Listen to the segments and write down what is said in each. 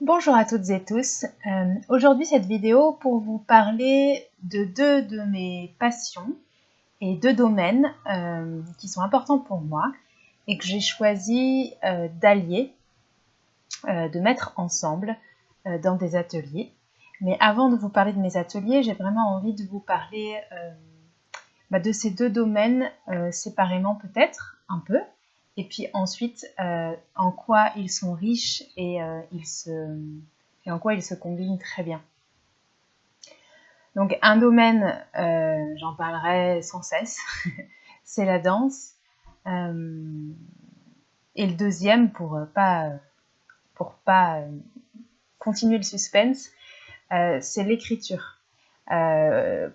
Bonjour à toutes et tous. Aujourd'hui, cette vidéo pour vous parler de deux de mes passions et deux domaines qui sont importants pour moi et que j'ai choisi d'allier, de mettre ensemble dans des ateliers. Mais avant de vous parler de mes ateliers, j'ai vraiment envie de vous parler de ces deux domaines séparément peut-être un peu, et puis ensuite en quoi ils sont riches et en quoi ils se combinent très bien. Donc un domaine, j'en parlerai sans cesse, c'est la danse. Et le deuxième, pour pas continuer le suspense, c'est l'écriture.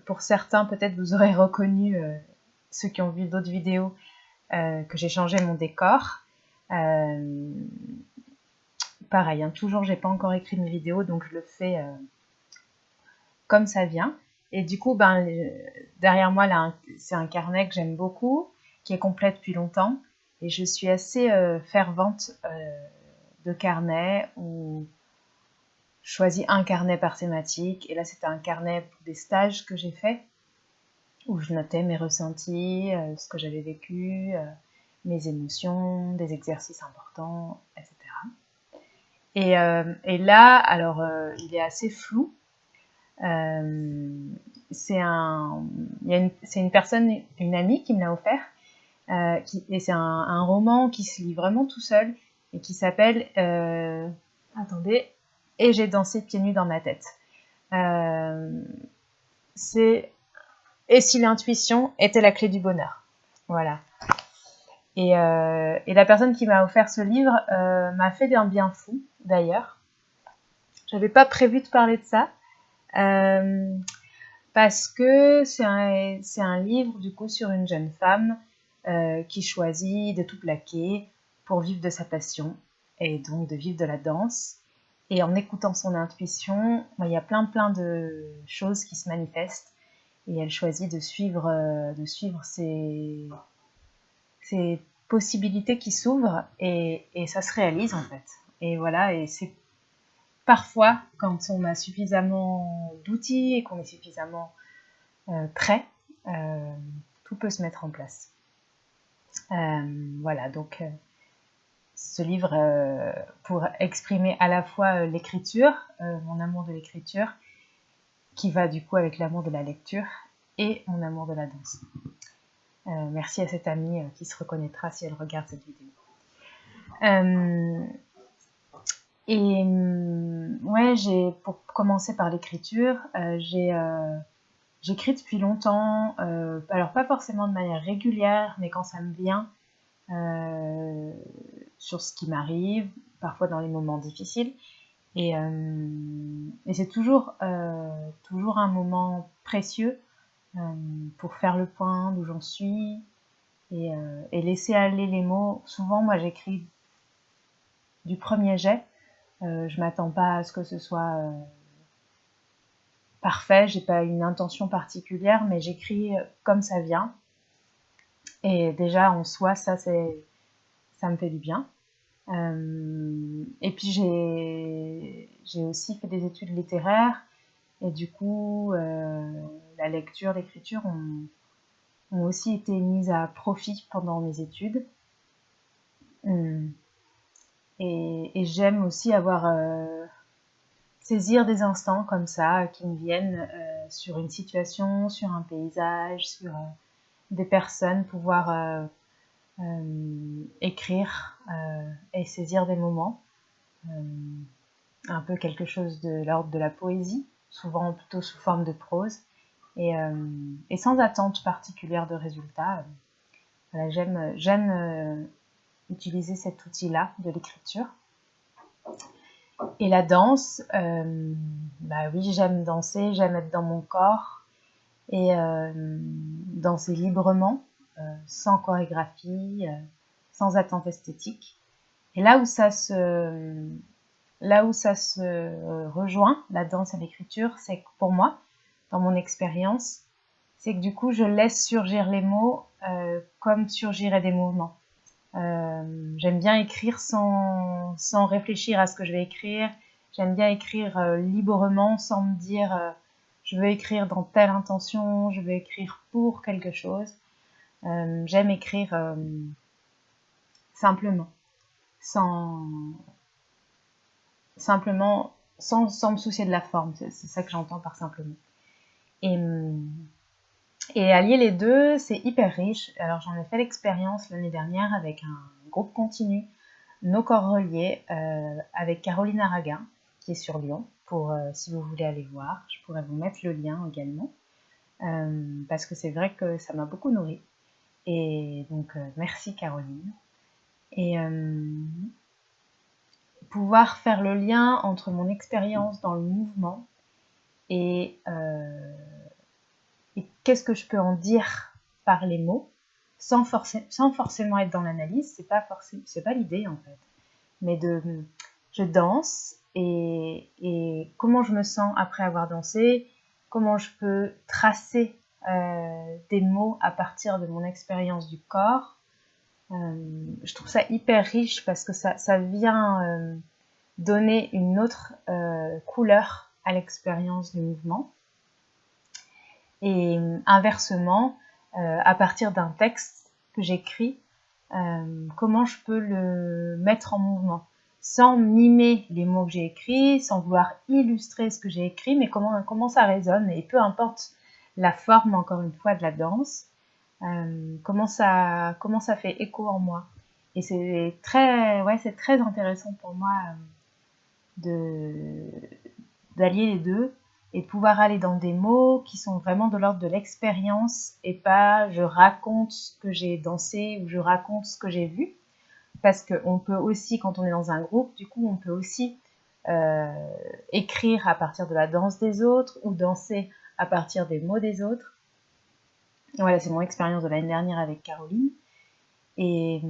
Pour certains, peut-être vous aurez reconnu, ceux qui ont vu d'autres vidéos, que j'ai changé mon décor. Pareil, toujours j'ai pas encore écrit mes vidéos, donc je le fais comme ça vient. Et du coup, derrière moi, là, c'est un carnet que j'aime beaucoup, qui est complet depuis longtemps. Et je suis assez fervente de carnet où je choisis un carnet par thématique. Et là, c'était un carnet pour des stages que j'ai fait, où je notais mes ressentis, ce que j'avais vécu, mes émotions, des exercices importants, etc. Et là, alors, il est assez flou. C'est une personne, une amie qui me l'a offert, et c'est un roman qui se lit vraiment tout seul et qui s'appelle, attendez, Et j'ai dansé pieds nus dans ma tête. C'est Et si l'intuition était la clé du bonheur. Voilà. Et la personne qui m'a offert ce livre m'a fait un bien fou, d'ailleurs. J'avais pas prévu de parler de ça. Parce que c'est un livre du coup sur une jeune femme qui choisit de tout plaquer pour vivre de sa passion et donc de vivre de la danse. Et en écoutant son intuition, il y a plein de choses qui se manifestent et elle choisit de suivre ses possibilités qui s'ouvrent et ça se réalise en fait. Et voilà, et c'est parfois quand on a suffisamment d'outils et qu'on est suffisamment prêt, tout peut se mettre en place. Voilà, donc ce livre pour exprimer à la fois l'écriture, mon amour de l'écriture, qui va du coup avec l'amour de la lecture, et mon amour de la danse. Merci à cette amie qui se reconnaîtra si elle regarde cette vidéo. Ouais, pour commencer par l'écriture, j'écris depuis longtemps, alors pas forcément de manière régulière, mais quand ça me vient, sur ce qui m'arrive, parfois dans les moments difficiles. Et c'est toujours un moment précieux pour faire le point d'où j'en suis et laisser aller les mots. Souvent, moi, j'écris du premier jet. Je m'attends pas à ce que ce soit parfait, j'ai pas une intention particulière, mais j'écris comme ça vient. Et déjà, en soi, ça me fait du bien. Et puis j'ai aussi fait des études littéraires et du coup la lecture, l'écriture ont aussi été mises à profit pendant mes études. Et j'aime aussi saisir des instants comme ça qui me viennent sur une situation, sur un paysage, sur des personnes, pouvoir écrire et saisir des moments. Un peu quelque chose de l'ordre de la poésie, souvent plutôt sous forme de prose, et sans attente particulière de résultat. Voilà, j'aime utiliser cet outil-là de l'écriture. Et la danse, oui, j'aime danser, j'aime être dans mon corps et danser librement, sans chorégraphie, sans attente esthétique. Et là où ça se rejoint, la danse et l'écriture, c'est que pour moi, dans mon expérience, c'est que du coup, je laisse surgir les mots comme surgiraient des mouvements. J'aime bien écrire sans réfléchir à ce que je vais écrire J'aime bien écrire librement sans me dire je veux écrire dans telle intention, je veux écrire pour quelque chose. J'aime écrire simplement, sans, simplement, sans me soucier de la forme. C'est ça que j'entends par simplement. Et, et allier les deux, c'est hyper riche. Alors j'en ai fait l'expérience l'année dernière avec un groupe continu, Nos corps reliés, avec Caroline Araga, qui est sur Lyon, pour si vous voulez aller voir. Je pourrais vous mettre le lien également, parce que c'est vrai que ça m'a beaucoup nourrie. Et donc merci Caroline. Et pouvoir faire le lien entre mon expérience dans le mouvement et qu'est-ce que je peux en dire par les mots, sans forcément être dans l'analyse, c'est pas l'idée en fait, mais je danse et comment je me sens après avoir dansé, comment je peux tracer des mots à partir de mon expérience du corps. Je trouve ça hyper riche parce que ça vient donner une autre couleur à l'expérience du mouvement. Et inversement, à partir d'un texte que j'écris, comment je peux le mettre en mouvement sans mimer les mots que j'ai écrits, sans vouloir illustrer ce que j'ai écrit, mais comment ça résonne, et peu importe la forme, encore une fois, de la danse, comment ça fait écho en moi. Et c'est très intéressant pour moi d'allier les deux et de pouvoir aller dans des mots qui sont vraiment de l'ordre de l'expérience et pas je raconte ce que j'ai dansé ou je raconte ce que j'ai vu. Parce qu'on peut aussi, quand on est dans un groupe, du coup, on peut aussi écrire à partir de la danse des autres ou danser à partir des mots des autres. Voilà, c'est mon expérience de l'année dernière avec Caroline. Et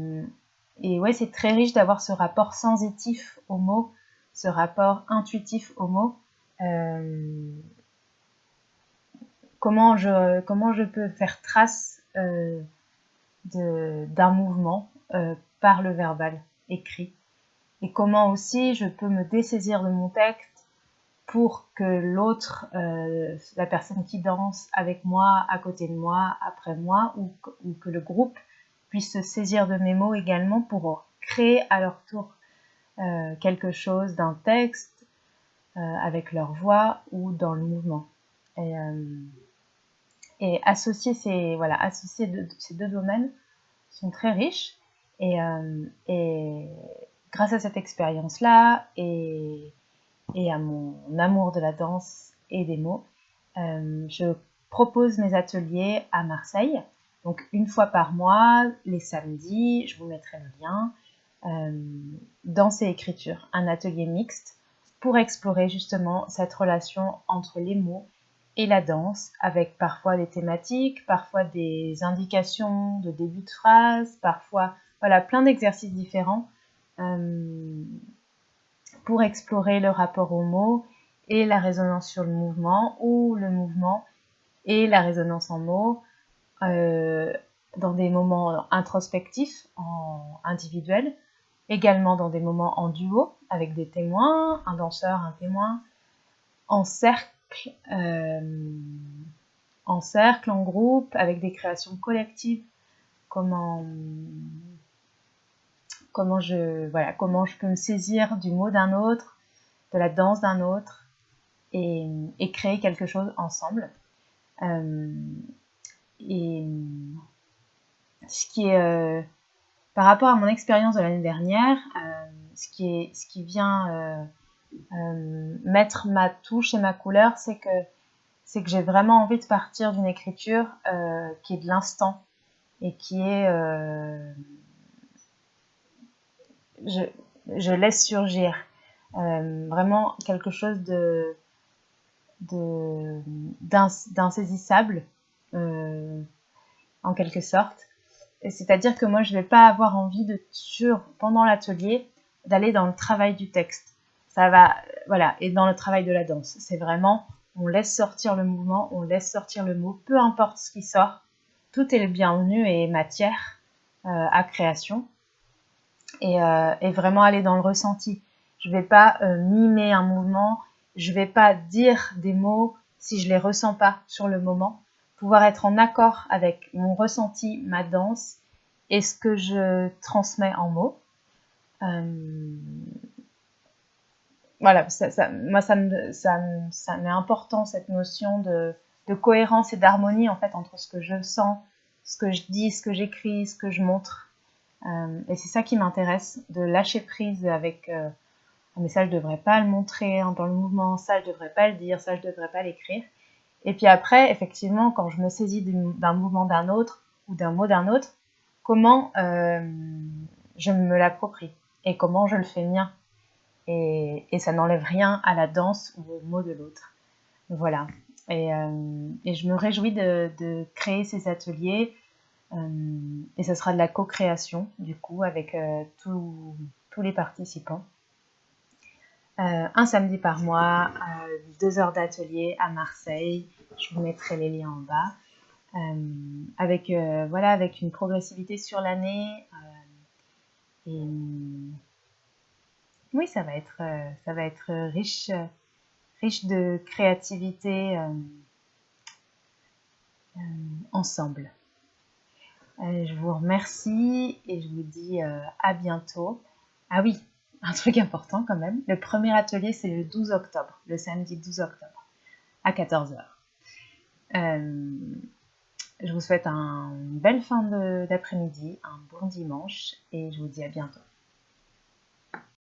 ouais, c'est très riche d'avoir ce rapport sensitif aux mots, ce rapport intuitif aux mots. Comment je peux faire trace d'un mouvement par le verbal écrit, et comment aussi je peux me dessaisir de mon texte pour que l'autre, la personne qui danse avec moi, à côté de moi, après moi, ou que le groupe puisse se saisir de mes mots également pour créer à leur tour quelque chose d'un texte avec leur voix ou dans le mouvement. Et associer ces deux domaines sont très riches, et grâce à cette expérience-là et à mon amour de la danse et des mots, je propose mes ateliers à Marseille, donc une fois par mois, les samedis, je vous mettrai le lien, danse et écriture, un atelier mixte pour explorer justement cette relation entre les mots et la danse, avec parfois des thématiques, parfois des indications de début de phrase, parfois plein d'exercices différents pour explorer le rapport aux mots et la résonance sur le mouvement, ou le mouvement et la résonance en mots, dans des moments introspectifs, individuels, également dans des moments en duo, avec des témoins, un danseur, un témoin, en cercle, en groupe, avec des créations collectives, comment je peux me saisir du mot d'un autre, de la danse d'un autre, et créer quelque chose ensemble. Et ce qui est, par rapport à mon expérience de l'année dernière, ce qui vient mettre ma touche et ma couleur, c'est que j'ai vraiment envie de partir d'une écriture qui est de l'instant et qui est je laisse surgir vraiment quelque chose d'insaisissable en quelque sorte. C'est-à-dire que moi je vais pas avoir envie pendant l'atelier d'aller dans le travail du texte. Ça va, et dans le travail de la danse. C'est vraiment, on laisse sortir le mouvement, on laisse sortir le mot, peu importe ce qui sort, tout est le bienvenu et matière à création. Et vraiment aller dans le ressenti. Je ne vais pas mimer un mouvement, je ne vais pas dire des mots si je ne les ressens pas sur le moment. Pouvoir être en accord avec mon ressenti, ma danse et ce que je transmets en mots. Voilà, moi ça m'est important cette notion de cohérence et d'harmonie en fait entre ce que je sens, ce que je dis, ce que j'écris, ce que je montre. Et c'est ça qui m'intéresse, de lâcher prise avec mais ça je devrais pas le montrer dans le mouvement, ça je devrais pas le dire, ça je devrais pas l'écrire. Et puis après, effectivement, quand je me saisis d'un mouvement d'un autre ou d'un mot d'un autre, comment je me l'approprie et comment je le fais mien. Et ça n'enlève rien à la danse ou au mot de l'autre. Voilà. Et je me réjouis de créer ces ateliers. Et ce sera de la co-création, du coup, avec tous les participants. Un samedi par mois, 2 heures d'atelier à Marseille. Je vous mettrai les liens en bas. Avec une progressivité sur l'année. Et oui, ça va être riche de créativité ensemble. Je vous remercie et je vous dis à bientôt. Ah oui, un truc important quand même. Le premier atelier, c'est le 12 octobre, le samedi 12 octobre, à 14 h. Je vous souhaite une belle fin d'après-midi, un bon dimanche et je vous dis à bientôt.